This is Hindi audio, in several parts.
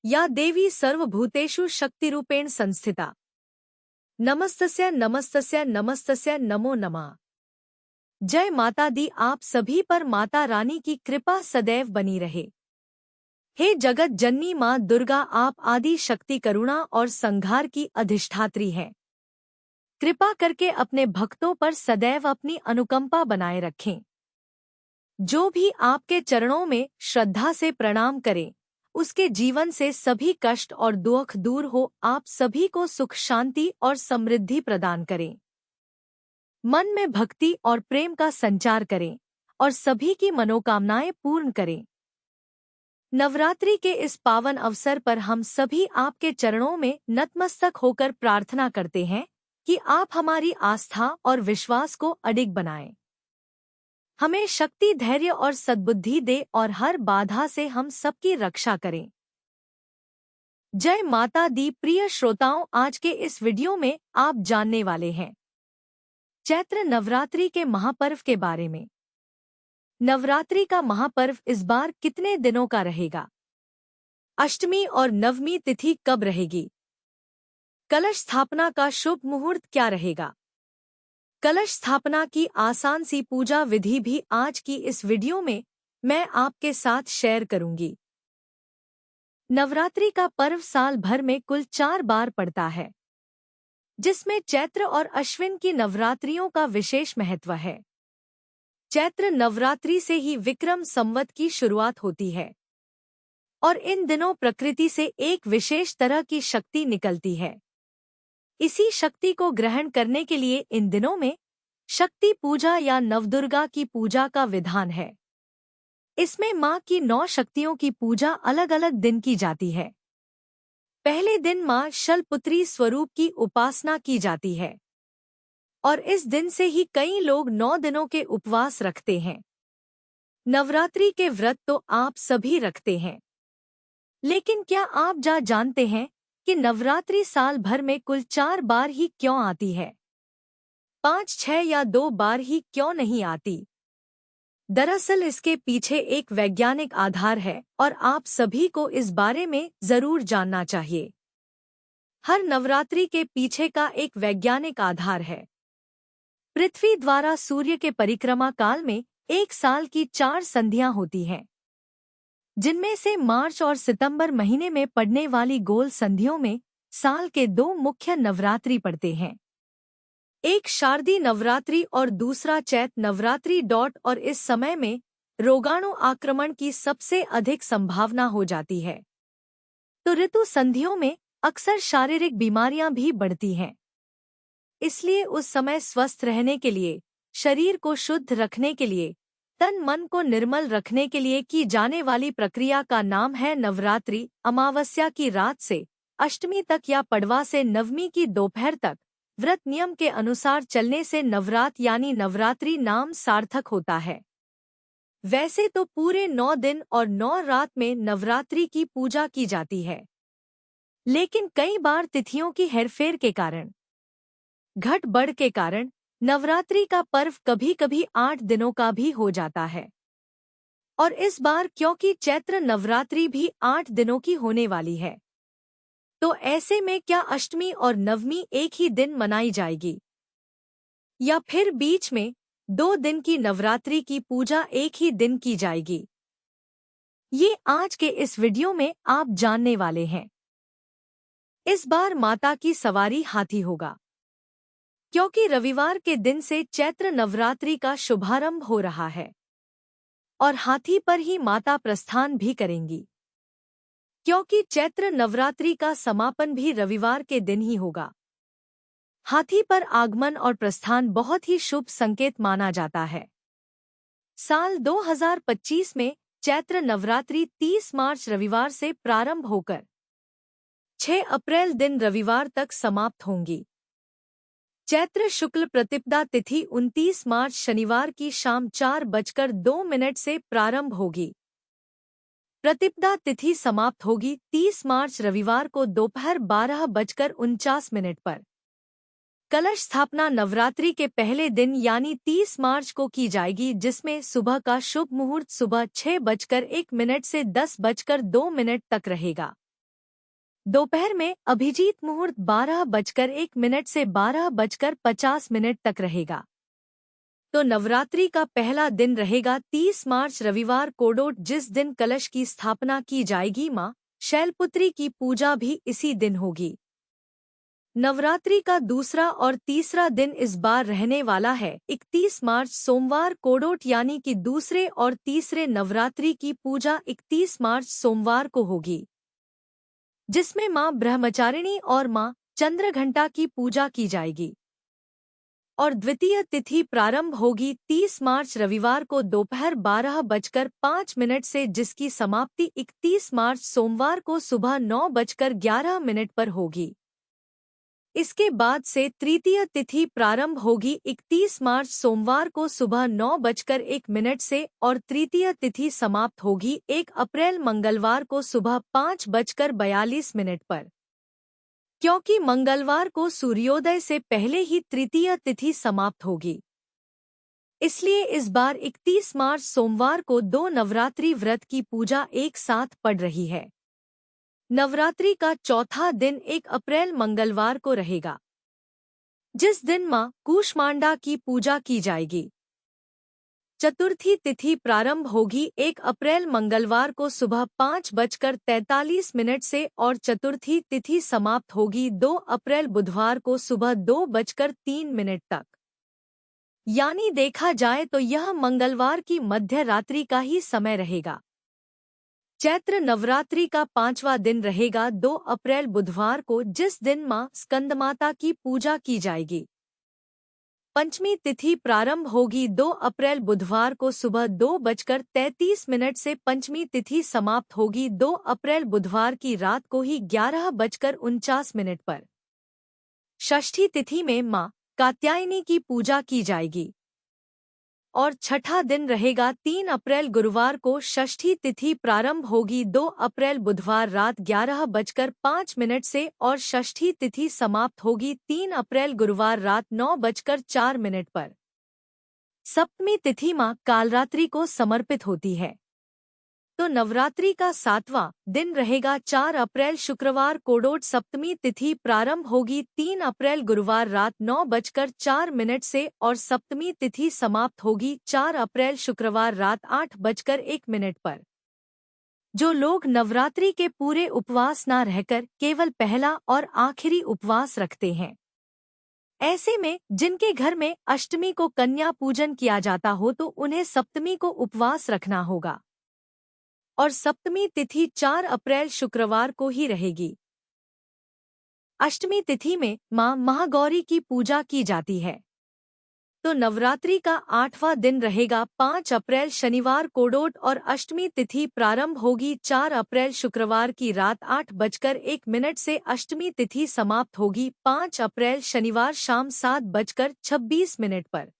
या देवी सर्वभूतेषु शक्तिरूपेण संस्थिता। नमस्तस्य नमस्तस्य नमस्तस्य नमो नमः। जय माता दी। आप सभी पर माता रानी की कृपा सदैव बनी रहे। हे जगत जननी माँ दुर्गा, आप आदि शक्ति, करुणा और संहार की अधिष्ठात्री हैं। कृपा करके अपने भक्तों पर सदैव अपनी अनुकंपा बनाए रखें। जो भी आपके चरणों में श्रद्धा से प्रणाम करे, उसके जीवन से सभी कष्ट और दुख दूर हो। आप सभी को सुख, शांति और समृद्धि प्रदान करें। मन में भक्ति और प्रेम का संचार करें और सभी की मनोकामनाएं पूर्ण करें। नवरात्रि के इस पावन अवसर पर हम सभी आपके चरणों में नतमस्तक होकर प्रार्थना करते हैं कि आप हमारी आस्था और विश्वास को अडिग बनाएं। हमें शक्ति, धैर्य और सद्बुद्धि दे और हर बाधा से हम सबकी रक्षा करें। जय माता दी। प्रिय श्रोताओं, आज के इस वीडियो में आप जानने वाले हैं चैत्र नवरात्रि के महापर्व के बारे में। नवरात्रि का महापर्व इस बार कितने दिनों का रहेगा? अष्टमी और नवमी तिथि कब रहेगी? कलश स्थापना का शुभ मुहूर्त क्या रहेगा? कलश स्थापना की आसान सी पूजा विधि भी आज की इस वीडियो में मैं आपके साथ शेयर करूंगी। नवरात्रि का पर्व साल भर में कुल 4 बार पड़ता है, जिसमें चैत्र और अश्विन की नवरात्रियों का विशेष महत्व है। चैत्र नवरात्रि से ही विक्रम संवत की शुरुआत होती है और इन दिनों प्रकृति से एक विशेष तरह की शक्ति निकलती है। इसी शक्ति को ग्रहण करने के लिए इन दिनों में शक्ति पूजा या नवदुर्गा की पूजा का विधान है। इसमें माँ की 9 शक्तियों की पूजा अलग अलग दिन की जाती है। पहले दिन माँ शलपुत्री स्वरूप की उपासना की जाती है और इस दिन से ही कई लोग 9 दिनों के उपवास रखते हैं। नवरात्रि के व्रत तो आप सभी रखते हैं, लेकिन क्या आप जानते हैं कि नवरात्रि साल भर में कुल 4 बार ही क्यों आती है? 5, 6 या 2 बार ही क्यों नहीं आती? दरअसल इसके पीछे एक वैज्ञानिक आधार है और आप सभी को इस बारे में जरूर जानना चाहिए। हर नवरात्रि के पीछे का एक वैज्ञानिक आधार है। पृथ्वी द्वारा सूर्य के परिक्रमा काल में एक साल की 4 संधियां होती हैं, जिनमें से मार्च और सितंबर महीने में पड़ने वाली गोल संधियों में साल के 2 मुख्य नवरात्रि पड़ते हैं। एक शारदीय नवरात्रि और दूसरा चैत नवरात्रि। और इस समय में रोगाणु आक्रमण की सबसे अधिक संभावना हो जाती है, तो ऋतु संधियों में अक्सर शारीरिक बीमारियां भी बढ़ती हैं। इसलिए उस समय स्वस्थ रहने के लिए, शरीर को शुद्ध रखने के लिए, तन मन को निर्मल रखने के लिए की जाने वाली प्रक्रिया का नाम है नवरात्रि। अमावस्या की रात से अष्टमी तक या पड़वा से नवमी की दोपहर तक व्रत नियम के अनुसार चलने से नवरात यानी नवरात्रि नाम सार्थक होता है। वैसे तो पूरे 9 दिन और 9 रात में नवरात्रि की पूजा की जाती है, लेकिन कई बार तिथियों की हेरफेर के कारण, घट बढ़ के कारण नवरात्रि का पर्व कभी कभी 8 दिनों का भी हो जाता है। और इस बार क्योंकि चैत्र नवरात्रि भी 8 दिनों की होने वाली है, तो ऐसे में क्या अष्टमी और नवमी एक ही दिन मनाई जाएगी या फिर बीच में 2 दिन की नवरात्रि की पूजा एक ही दिन की जाएगी? ये आज के इस वीडियो में आप जानने वाले हैं। इस बार माता की सवारी हाथी होगा, क्योंकि रविवार के दिन से चैत्र नवरात्रि का शुभारंभ हो रहा है और हाथी पर ही माता प्रस्थान भी करेंगी, क्योंकि चैत्र नवरात्रि का समापन भी रविवार के दिन ही होगा। हाथी पर आगमन और प्रस्थान बहुत ही शुभ संकेत माना जाता है। साल 2025 में चैत्र नवरात्रि 30 मार्च रविवार से प्रारंभ होकर 6 अप्रैल दिन रविवार तक समाप्त होंगी। चैत्र शुक्ल प्रतिपदा तिथि 29 मार्च शनिवार की शाम 4:02 से प्रारंभ होगी। प्रतिपदा तिथि समाप्त होगी 30 मार्च रविवार को दोपहर 12:49 पर। कलश स्थापना नवरात्रि के पहले दिन यानी 30 मार्च को की जाएगी, जिसमें सुबह का शुभ मुहूर्त सुबह 6:01 से 10:02 तक रहेगा। दोपहर में अभिजीत मुहूर्त 12:01 से 12:50 तक रहेगा। तो नवरात्रि का पहला दिन रहेगा 30 मार्च रविवार कोडोट, जिस दिन कलश की स्थापना की जाएगी। मां शैलपुत्री की पूजा भी इसी दिन होगी। नवरात्रि का दूसरा और तीसरा दिन इस बार रहने वाला है 31 मार्च सोमवार कोडोट, यानी कि दूसरे और तीसरे नवरात्रि की पूजा 31 मार्च सोमवार को होगी, जिसमें मां ब्रह्मचारिणी और मां चंद्रघंटा की पूजा की जाएगी। और द्वितीय तिथि प्रारंभ होगी 30 मार्च रविवार को दोपहर 12:05 से, जिसकी समाप्ति 31 मार्च सोमवार को सुबह 9:11 पर होगी। इसके बाद से तृतीय तिथि प्रारंभ होगी 31 मार्च सोमवार को सुबह 9:01 से और तृतीय तिथि समाप्त होगी 1 अप्रैल मंगलवार को सुबह 5:42 पर। क्योंकि मंगलवार को सूर्योदय से पहले ही तृतीय तिथि समाप्त होगी, इसलिए इस बार 31 मार्च सोमवार को 2 नवरात्रि व्रत की पूजा एक साथ पड़ रही है। नवरात्रि का चौथा दिन 1 अप्रैल मंगलवार को रहेगा, जिस दिन मां कूष्मांडा की पूजा की जाएगी। चतुर्थी तिथि प्रारंभ होगी 1 अप्रैल मंगलवार को सुबह 5:43 से और चतुर्थी तिथि समाप्त होगी 2 अप्रैल बुधवार को सुबह 2:03 तक। यानी देखा जाए तो यह मंगलवार की मध्य रात्रि का ही समय रहेगा। चैत्र नवरात्रि का 5वां दिन रहेगा 2 अप्रैल बुधवार को, जिस दिन मां स्कंदमाता की पूजा की जाएगी। पंचमी तिथि प्रारंभ होगी 2 अप्रैल बुधवार को सुबह 2:33 से। पंचमी तिथि समाप्त होगी 2 अप्रैल बुधवार की रात को ही 11:49 पर। षष्ठी तिथि में मां कात्यायनी की पूजा की जाएगी। और छठा दिन रहेगा 3 अप्रैल गुरुवार को। षष्ठी तिथि प्रारंभ होगी 2 अप्रैल बुधवार रात 11:05 से और षष्ठी तिथि समाप्त होगी 3 अप्रैल गुरुवार रात 9:04 पर। सप्तमी तिथि मां कालरात्रि को समर्पित होती है। तो नवरात्रि का 7वां दिन रहेगा 4 अप्रैल शुक्रवार कोडोट। सप्तमी तिथि प्रारंभ होगी 3 अप्रैल गुरुवार रात 9:04 से और सप्तमी तिथि समाप्त होगी 4 अप्रैल शुक्रवार रात 8:01 पर। जो लोग नवरात्रि के पूरे उपवास न रहकर केवल पहला और आखिरी उपवास रखते हैं, ऐसे में जिनके घर में अष्टमी को कन्या पूजन किया जाता हो, तो उन्हें सप्तमी को उपवास रखना होगा। और सप्तमी तिथि 4 अप्रैल शुक्रवार को ही रहेगी। अष्टमी तिथि में मां महागौरी की पूजा की जाती है। तो नवरात्रि का 8वां दिन रहेगा 5 अप्रैल शनिवार कोडोट और अष्टमी तिथि प्रारंभ होगी 4 अप्रैल शुक्रवार की रात 8:01 से। अष्टमी तिथि समाप्त होगी 5 अप्रैल शनिवार शाम 7:26 पर।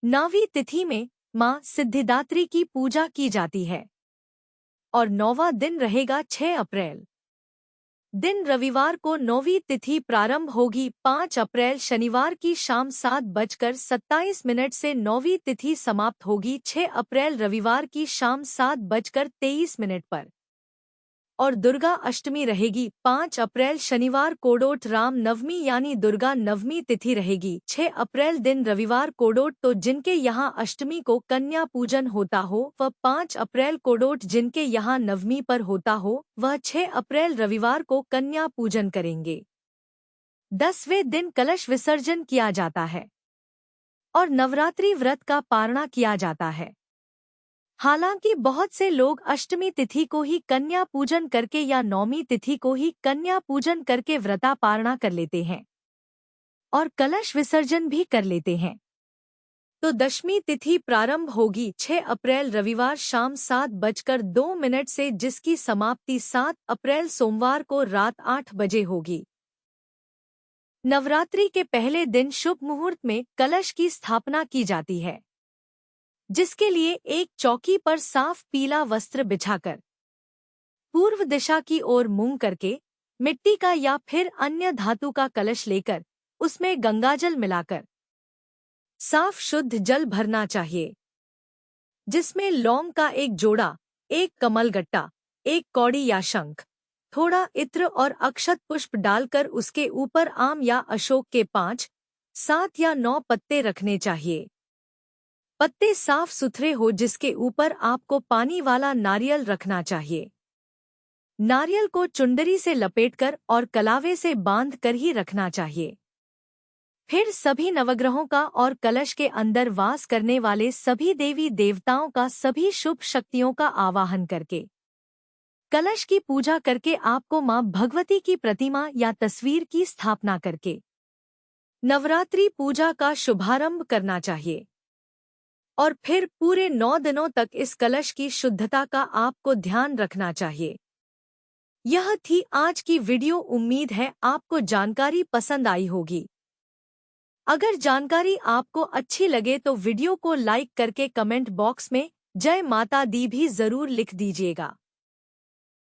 9वीं तिथि में मां सिद्धिदात्री की पूजा की जाती है। और 9वां दिन रहेगा 6 अप्रैल दिन रविवार को। 9वीं तिथि प्रारंभ होगी 5 अप्रैल शनिवार की शाम 7:27 से। 9वीं तिथि समाप्त होगी 6 अप्रैल रविवार की शाम 7:23 पर। और दुर्गा अष्टमी रहेगी 5 अप्रैल शनिवार कोडोट। राम नवमी यानी दुर्गा नवमी तिथि रहेगी 6 अप्रैल दिन रविवार कोडोट। तो जिनके यहाँ अष्टमी को कन्या पूजन होता हो वह 5 अप्रैल कोडोट, जिनके यहाँ नवमी पर होता हो वह 6 अप्रैल रविवार को कन्या पूजन करेंगे। 10वें दिन कलश विसर्जन किया जाता है और नवरात्रि व्रत का पारणा किया जाता है। हालांकि बहुत से लोग अष्टमी तिथि को ही कन्या पूजन करके या 9वीं तिथि को ही कन्या पूजन करके व्रता पारणा कर लेते हैं और कलश विसर्जन भी कर लेते हैं। तो दशमी तिथि प्रारंभ होगी 6 अप्रैल रविवार शाम 7:02 से, जिसकी समाप्ति 7 अप्रैल सोमवार को रात 8 बजे होगी। नवरात्रि के पहले दिन शुभ मुहूर्त में कलश की स्थापना की जाती है, जिसके लिए एक चौकी पर साफ पीला वस्त्र बिछाकर पूर्व दिशा की ओर मुंह करके मिट्टी का या फिर अन्य धातु का कलश लेकर उसमें गंगाजल मिलाकर साफ शुद्ध जल भरना चाहिए, जिसमें लौंग का एक जोड़ा, एक कमलगट्टा, एक कौड़ी या शंख थोड़ा इत्र और अक्षत पुष्प डालकर उसके ऊपर आम या अशोक के 5, 7 या 9 पत्ते रखने चाहिए। पत्ते साफ सुथरे हो जिसके ऊपर आपको पानी वाला नारियल रखना चाहिए। नारियल को चुंदरी से लपेटकर और कलावे से बांध कर ही रखना चाहिए। फिर सभी नवग्रहों का और कलश के अंदर वास करने वाले सभी देवी देवताओं का सभी शुभ शक्तियों का आवाहन करके कलश की पूजा करके आपको मां भगवती की प्रतिमा या तस्वीर की स्थापना करके नवरात्रि पूजा का शुभारंभ करना चाहिए। और फिर पूरे 9 दिनों तक इस कलश की शुद्धता का आपको ध्यान रखना चाहिए। यह थी आज की वीडियो। उम्मीद है आपको जानकारी पसंद आई होगी। अगर जानकारी आपको अच्छी लगे तो वीडियो को लाइक करके कमेंट बॉक्स में जय माता दी भी जरूर लिख दीजिएगा।